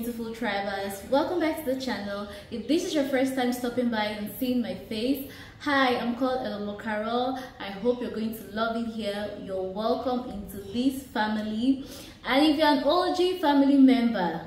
beautiful tribers, welcome back to the channel. If this is your first time stopping by and seeing my face, hi, I'm called Elomo Carol. I hope you're going to love it here. You're welcome into this family, and if you're an OG family member,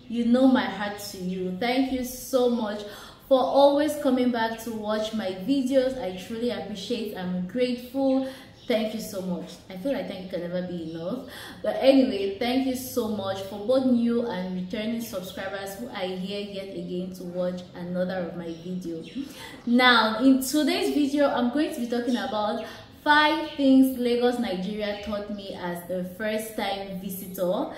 you know my heart to you. Thank you so much for always coming back to watch my videos. I truly appreciate. I'm grateful. Thank you so much. I feel like thank you can never be enough, but anyway, thank you so much for both new and returning subscribers who are here yet again to watch another of my videos. Now in today's video, I'm going to be talking about 5 things Lagos, Nigeria taught me as a first-time visitor.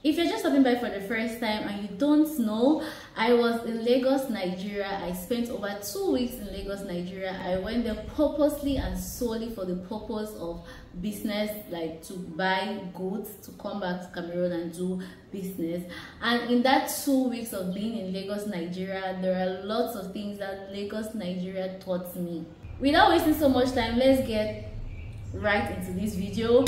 If you're just stopping by for the first time and you don't know, I was in Lagos, Nigeria. I spent over 2 weeks in Lagos, Nigeria. I went there purposely and solely for the purpose of business, like to buy goods, to come back to Cameroon and do business. And in that 2 weeks of being in Lagos, Nigeria, there are lots of things that Lagos, Nigeria taught me. Without wasting so much time, let's get right into this video.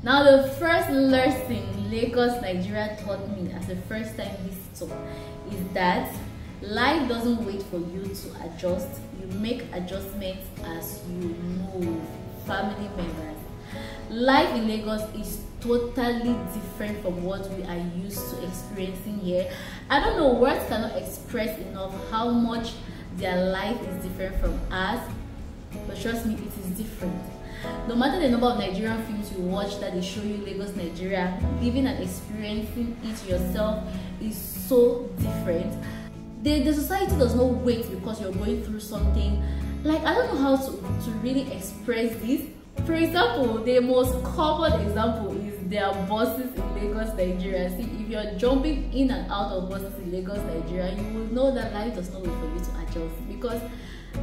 Now, the first lesson Lagos, Nigeria taught me as a first-time visitor is that life doesn't wait for you to adjust. You make adjustments as you move. Family members, life in Lagos is totally different from what we are used to experiencing here. I don't know, words cannot express enough how much their life is different from us, but trust me, it is different. No matter the number of Nigerian films you watch that they show you Lagos, Nigeria, living and experiencing it yourself is so different. The society does not wait because you're going through something. Like, I don't know how to really express this. For example, the most common example is there are buses in Lagos, Nigeria. See, if you're jumping in and out of buses in Lagos, Nigeria, you will know that life does not wait for you to adjust, because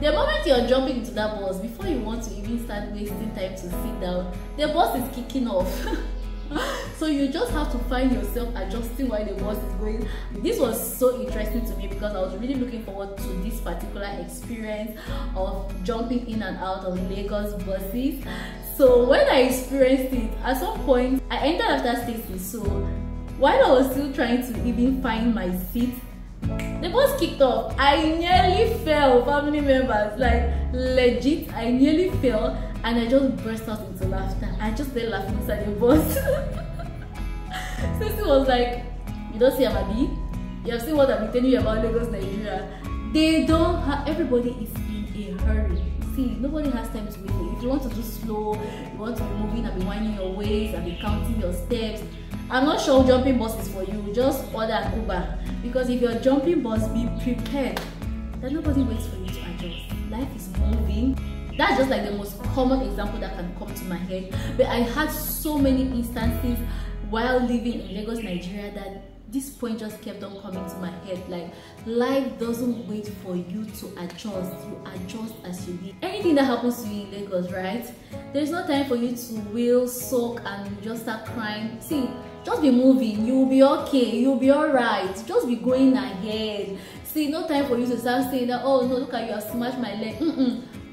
the moment you're jumping into that bus, before you want to even start wasting time to sit down, the bus is kicking off. So you just have to find yourself adjusting while the bus is going. This was so interesting to me because I was really looking forward to this particular experience of jumping in and out of Lagos buses. So when I experienced it, at some point I entered after station, so while I was still trying to even find my seat, the bus kicked off. I nearly fell, family members, like legit, I nearly fell, and I just burst out into laughter. I just started laughing inside the bus. Sissy was like, you don't see Amadi? You have seen what I've been telling you about Lagos, Nigeria. They don't have, everybody is in a hurry. See, nobody has time to wait. If you want to do slow, you want to be moving and be winding your waist and be counting your steps, I'm not sure jumping bus is for you. Just order an Uber, because if you're jumping bus, be prepared that nobody waits for you to adjust. Life is moving. That's just like the most common example that can come to my head. But I had so many instances while living in Lagos, Nigeria, that this point just kept on coming to my head. Like, life doesn't wait for you to adjust. You adjust as you live. Anything that happens to you in Lagos, right? There's no time for you to wail, sulk, and just start crying. See, just be moving. You'll be okay. You'll be alright. Just be going ahead. See, no time for you to start saying that, oh no, look at you, I've smashed my leg.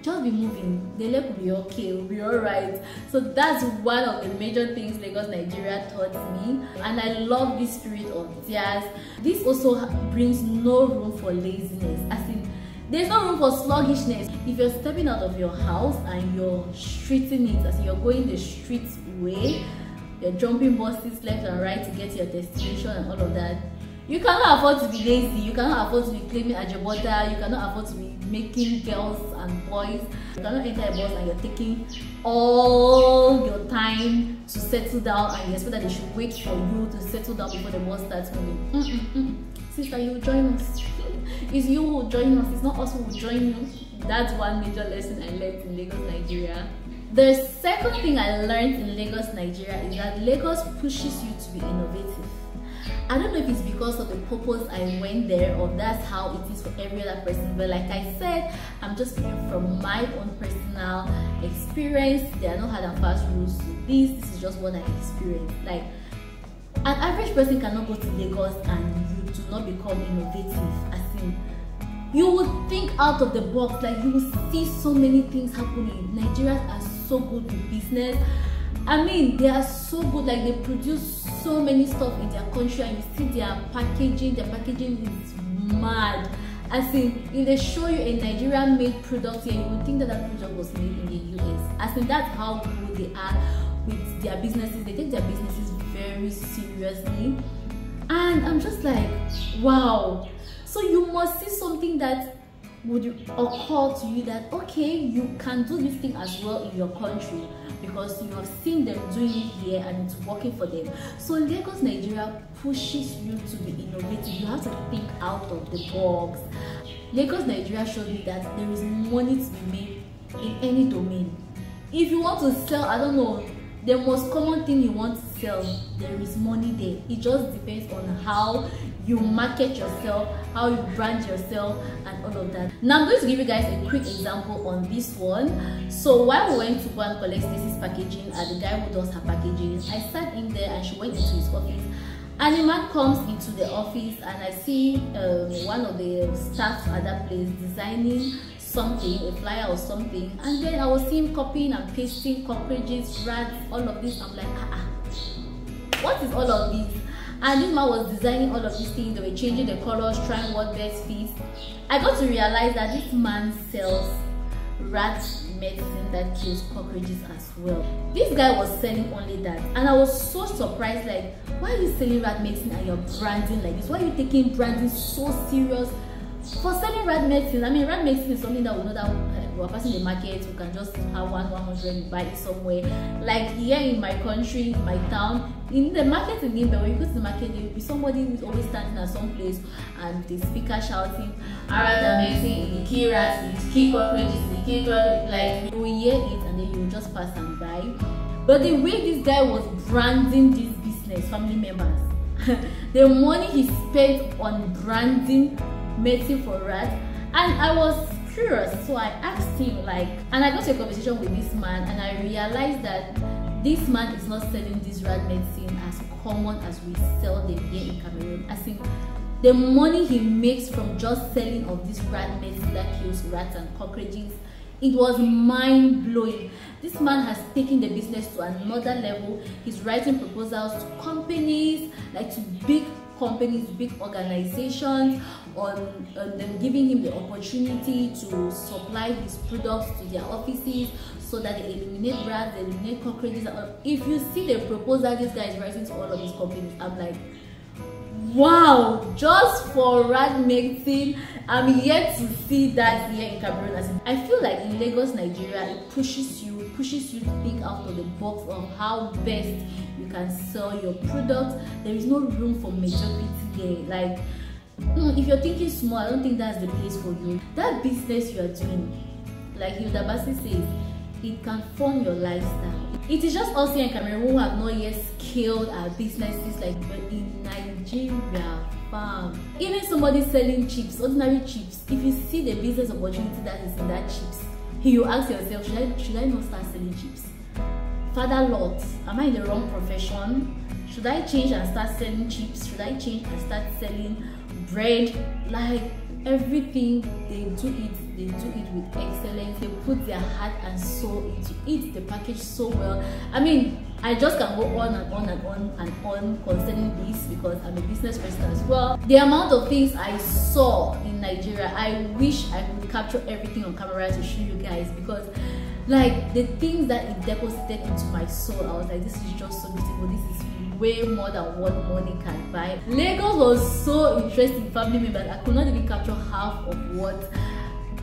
Just be moving. The leg will be okay, will be alright. So that's one of the major things Lagos, Nigeria taught me, and I love this spirit of theirs. This also brings no room for laziness, as in there's no room for sluggishness. If you're stepping out of your house and you're streeting it, as in you're going the street way, you're jumping buses left and right to get to your destination and all of that, you cannot afford to be lazy. You cannot afford to be claiming ajabota. You cannot afford to be making girls and boys. You cannot enter a bus and you're taking all your time to settle down and you expect that they should wait for you to settle down before the bus starts moving. Sister, you will join us. It's you who will join us. It's not us who will join you. That's one major lesson I learned in Lagos, Nigeria. The second thing I learned in Lagos, Nigeria is that Lagos pushes you to be innovative. I don't know if it's because of the purpose I went there or that's how it is for every other person, but like I said, I'm just speaking from my own personal experience. There are no hard and fast rules to this. This is just what I experienced. Like, an average person cannot go to Lagos and you do not become innovative. As in, you would think out of the box. Like, you will see so many things happening. Nigerians are so good with business. I mean, they are so good. Like, they produce so many stuff in their country, and you see their packaging is mad. As in, if they show you a Nigerian made product here, you would think that that product was made in the US. As in, that's how good they are with their businesses. They take their businesses very seriously. And I'm just like, wow. So you must see something that would occur to you that, okay, you can do this thing as well in your country, because you have seen them doing it here and it's working for them. So Lagos, Nigeria pushes you to be innovative. You have to think out of the box. Lagos, Nigeria showed me that there is money to be made in any domain. If you want to sell, I don't know, the most common thing you want to sell, there is money there. It just depends on how you market yourself, how you brand yourself, and all of that. Now I'm going to give you guys a quick example on this one. So while we went to go and collect Stacey's packaging at the guy who does her packaging, I sat in there and she went into his office. And a man comes into the office, and I see one of the staff at that place designing something, a flyer or something, and then I was seeing him copying and pasting cockroaches, rats, all of this. I'm like, what is all of this? And this man was designing all of these things. They were changing the colors, trying what best fits. I got to realize that this man sells rat medicine that kills cockroaches as well. This guy was selling only that, and I was so surprised. Like, why are you selling rat medicine and you're branding like this? Why are you taking branding so serious for selling rat medicine? I mean, rat medicine is something that we know that we're passing the market, we can just have 100 and buy it somewhere. Like here in my country, in my town, in the market in Limbe, when you go to the market, there will be somebody who's always standing at some place and the speaker shouting, rat medicine, the key rats, the key cockroaches, the key cockroaches. Like, you will hear it and then you will just pass and buy. But the way this guy was branding this business, family members, the money he spent on branding medicine for rats, and I was curious, so I asked him, like, and I got to a conversation with this man, and I realized that this man is not selling this rat medicine as common as we sell them here in Cameroon. As in, the money he makes from just selling of this rat medicine that kills rats and cockroaches, it was mind-blowing. This man has taken the business to another level. He's writing proposals to companies, like to big companies, big organizations, on them giving him the opportunity to supply his products to their offices so that they eliminate rats, they eliminate cockroaches. If you see the proposal this guy is writing to all of these companies, I'm like, wow, just for rat medicine. I'm yet to see that here in Cameroon. I feel like in Lagos, Nigeria, it pushes you to think out of the box of how best you can sell your product. There is no room for mediocrity here. Like, if you're thinking small, I don't think that's the place for you. That business you are doing, like Hilda Bassi says, it can form your lifestyle. It is just us here in Cameroon who have not yet scaled our businesses, like, but in Nigeria, fam. Even somebody selling chips, ordinary chips, if you see the business opportunity that is in that chips, you ask yourself, should I not start selling chips? Father Lord, am I in the wrong profession? Should I change and start selling chips? Should I change and start selling bread? Like, everything they do it with excellence. They put their heart and soul into it. They package so well. I mean, I just can go on and on and on and on concerning this because I'm a business person as well. The amount of things I saw in Nigeria, I wish I could capture everything on camera to show you guys, because like the things that it deposited into my soul, I was like, this is just so beautiful. This is way more than what money can buy. Lagos was so interesting, family members. I could not even capture half of what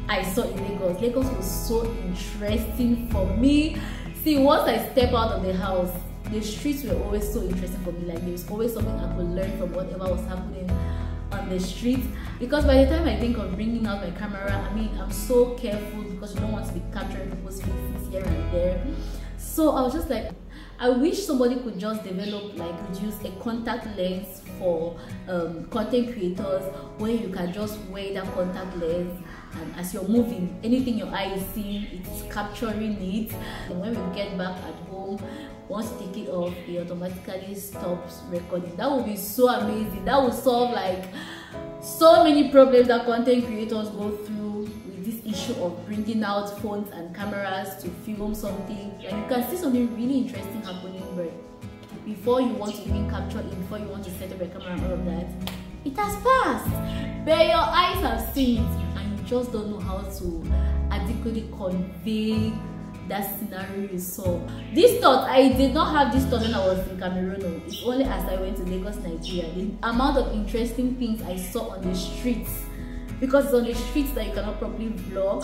I saw in Lagos. Lagos was so interesting for me. See, once I step out of the house, the streets were always so interesting for me. Like, there was always something I could learn from whatever was happening on the street. Because by the time I think of bringing out my camera, I mean, I'm so careful because you don't want to be capturing people's faces here and there. So I was just like, I wish somebody could just develop, like, produce a contact lens for content creators where you can just wear that contact lens, and as you're moving, anything your eye is seeing, it's capturing it. And when we get back at home, once you take it off, it automatically stops recording. That would be so amazing. That would solve like So many problems that content creators go through with this issue of bringing out phones and cameras to film something. Like you can see something really interesting happening, but before you want to even capture it, before you want to set up a camera and all of that, it has passed. But your eyes have seen it and you just don't know how to adequately convey that scenario you saw. This thought, I did not have this thought when I was in Cameroon. It's only as I went to Lagos, Nigeria. The amount of interesting things I saw on the streets, because it's on the streets that you cannot properly vlog.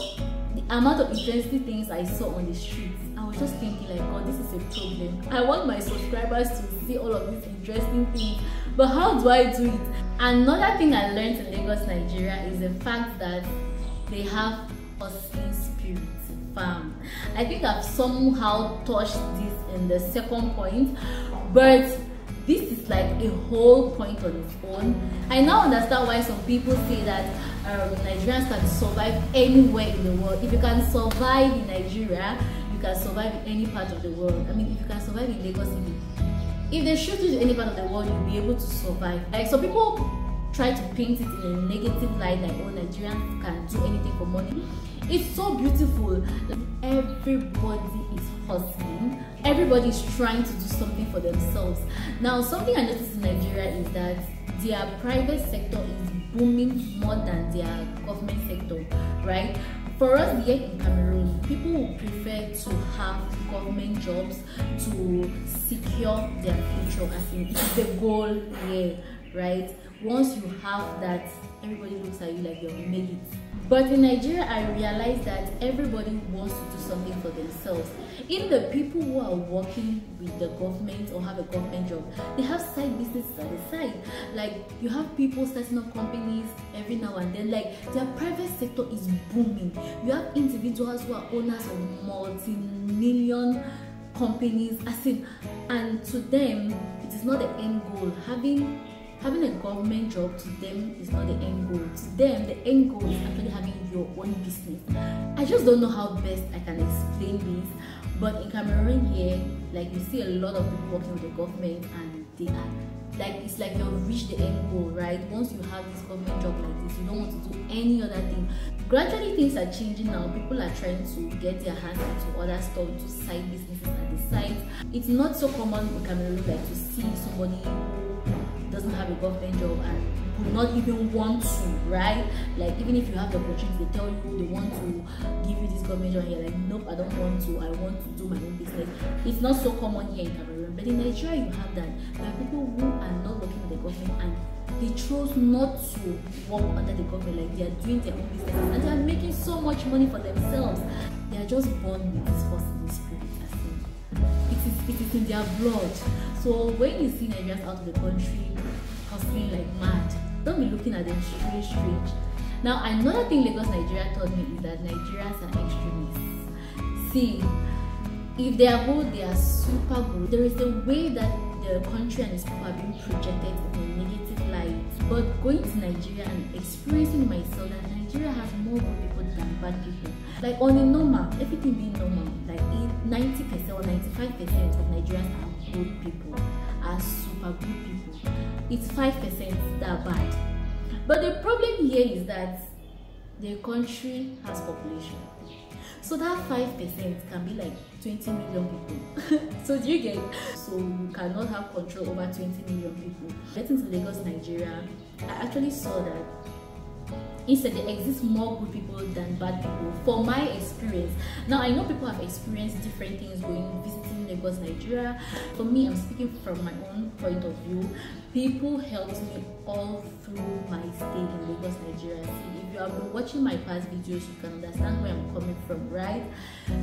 The amount of interesting things I saw on the streets, I was just thinking like, oh, this is a problem. I want my subscribers to see all of these interesting things, but how do I do it? Another thing I learned in Lagos, Nigeria is the fact that they have hustling spirit. Fam. I think I've somehow touched this in the second point, but this is like a whole point on its own. I now understand why some people say that Nigerians can survive anywhere in the world. If you can survive in Nigeria, you can survive in any part of the world. I mean, if you can survive in Lagos City, if they shoot you to any part of the world, you'll be able to survive. Like some people try to paint it in a negative light, like, oh, Nigerians can do anything for money. It's so beautiful. Everybody is hustling. Everybody is trying to do something for themselves. Now, something I noticed in Nigeria is that their private sector is booming more than their government sector, right? For us here in Cameroon, people would prefer to have government jobs to secure their future, as in it's the goal here, right? Once you have that, everybody looks at you like you've made it. But in Nigeria, I realized that everybody wants to do something for themselves. Even the people who are working with the government or have a government job, they have side businesses at the side. Like you have people starting up companies every now and then. Like their private sector is booming. You have individuals who are owners of multi-million companies, and to them, it is not the end goal. Having a government job to them is not the end goal. To them, the end goal is actually having your own business. I just don't know how best I can explain this, but in Cameroon here, like you see a lot of people working with the government, and they are like, it's like you've reached the end goal, right? Once you have this government job like this, you don't want to do any other thing. Gradually things are changing now. People are trying to get their hands into other stuff, to side businesses at the side. It's not so common in Cameroon like to see somebody who doesn't have a government job and would not even want to, right? Like even if you have the opportunity, they tell you they want to give you this government job, and you're like, nope, I don't want to. I want to do my own business. It's not so common here in Cameroon, but in Nigeria you have that. There are people who are not working with the government and they chose not to work under the government. Like they are doing their own business and they are making so much money for themselves. They are just born with this hustling spirit. It is in their blood. So when you see Nigerians out of the country hustling like mad, don't be looking at them strange. Now another thing Lagos, Nigeria taught me is that Nigerians are extremists. See, if they are good, they are super good. There is a way that the country and its people are being projected in a negative light. But going to Nigeria and experiencing myself that Nigeria has more good people than bad people. Like on a normal, everything being normal, like 90% or 95% of Nigerians are good people, are super good people. It's 5% that are bad. But the problem here is that the country has population. So that 5% can be like 20 million people. So do you get it? So you cannot have control over 20 million people. Getting to Lagos, Nigeria, I actually saw that instead there exist more good people than bad people, for my experience. Now I know people have experienced different things visiting Lagos, Nigeria. For me, I'm speaking from my own point of view. People helped me all through my stay in Lagos, Nigeria. See, if you have been watching my past videos, you can understand where I'm coming from, right?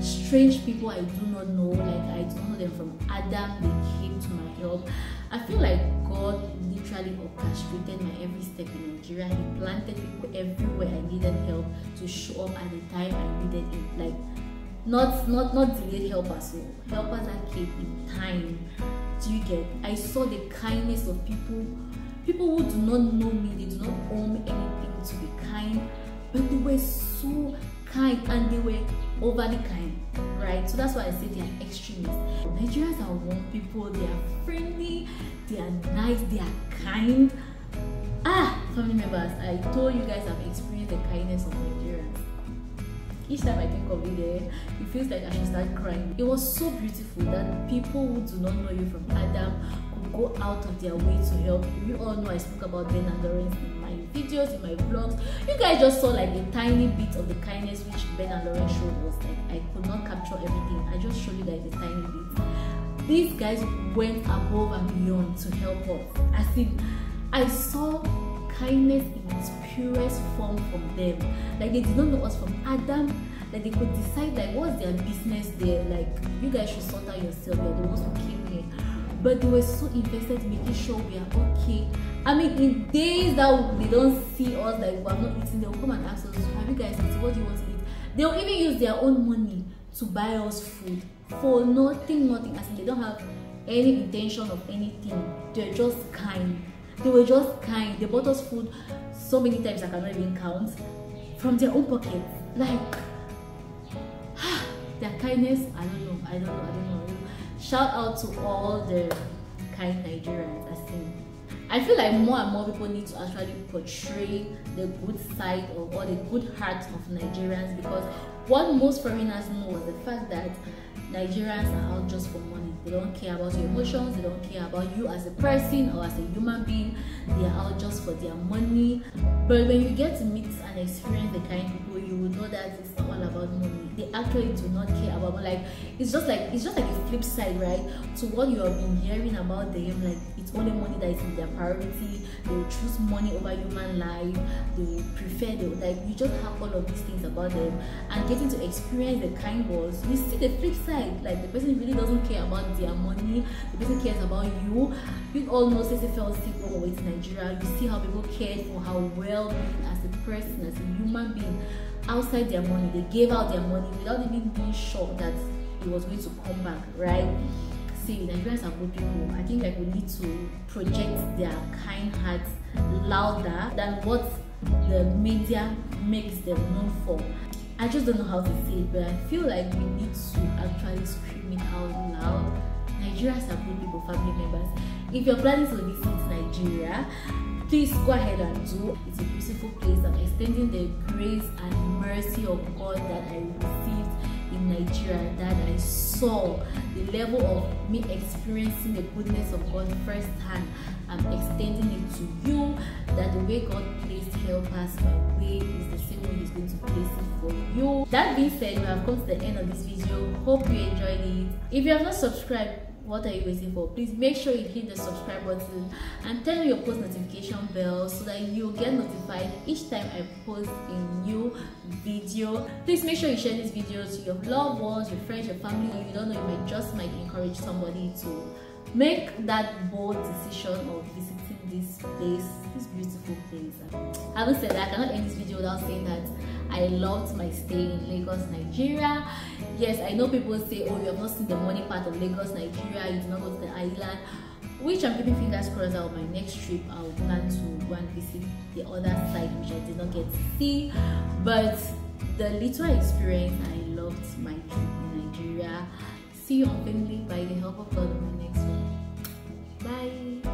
Strange people I do not know, like I do not know them from Adam, they came to my help. I feel like God literally orchestrated my every step in Nigeria. He planted people everywhere I needed help to show up at the time I needed it. Like not delayed helpers, so helpers that came in time. Do you get? I saw the kindness of people who do not know me, they do not owe me anything to be kind, but they were so kind and they were overly kind, right? So that's why I say they are extremists. Nigerians are warm people, they are friendly, they are nice, they are kind. family members, I told you guys I've experienced the kindness of Nigerians. Each time I think of it, it feels like I should start crying. It was so beautiful that people who do not know you from Adam could go out of their way to help you. You all know I spoke about Ben and Lawrence in my videos, in my vlogs. You guys just saw like a tiny bit of the kindness which Ben and Lawrence showed was like, I could not capture everything. I just showed you guys a tiny bit. These guys went above and beyond to help us. As in, I saw kindness in its purest form from them. Like they did not know us from Adam. Like they could decide like what's their business there. Like you guys should sort out yourself. You're the ones who came here. But they were so invested in making sure we are okay. I mean, in days that they don't see us, like we're not eating, they'll come and ask us, have you guys eaten? What do you want to eat? They'll even use their own money to buy us food for nothing. As in, they don't have any intention of anything. They're just kind. They were just kind. They bought us food so many times I cannot even count from their own pockets. Like their kindness, I don't know. Shout out to all the kind Nigerians. I feel like more and more people need to actually portray the good side of or the good heart of Nigerians, because what most foreigners know is the fact that Nigerians are out just for money. They don't care about your emotions, they don't care about you as a person or as a human being. They are out just for their money. But when you get to meet and experience the kind people, you will know that it's not all about money. They actually do not care about money. Like it's just like a flip side, right? To what you have been hearing about them, like it's only money that is in their priority. They will choose money over human life. They will prefer like you just have all of these things about them, and getting to experience the kind ones, you see the flip side. Like the person really doesn't care about their money. The person cares about you. You all know, since they fell sick when we went to Nigeria, you see how people cared for how well being as a person, as a human being, outside their money. They gave out their money without even being sure that it was going to come back, right? See, Nigerians are good people. I think like we need to project their kind hearts louder than what the media makes them known for. I just don't know how to say it, but I feel like we need to actually scream it out loud. Nigerians are good people, family members. If you're planning to visit Nigeria, please go ahead and do. It's a beautiful place. I'm extending the grace and mercy of God that I received in Nigeria, that I saw the level of me experiencing the goodness of God firsthand. I'm extending it to you, that the way God placed helpers my way is the same way He's going to place it for you. That being said, we have come to the end of this video. Hope you enjoyed it. If you have not subscribed, what are you waiting for? Please make sure you hit the subscribe button and turn on your post notification bell so that you'll get notified each time I post a new video. Please make sure you share this video to your loved ones, your friends, your family. You don't know, you might encourage somebody to make that bold decision of visiting this place, this beautiful place. Having said that, I cannot end this video without saying that I loved my stay in Lagos, Nigeria. Yes, I know people say, oh, you have not seen the money part of Lagos, Nigeria, you did not go to the island, which I'm keeping fingers crossed that on my next trip I'll plan to go and visit the other side, which I did not get to see. But the little I experienced, I loved my trip in Nigeria. See you on Family by the help of God on my next one. Bye.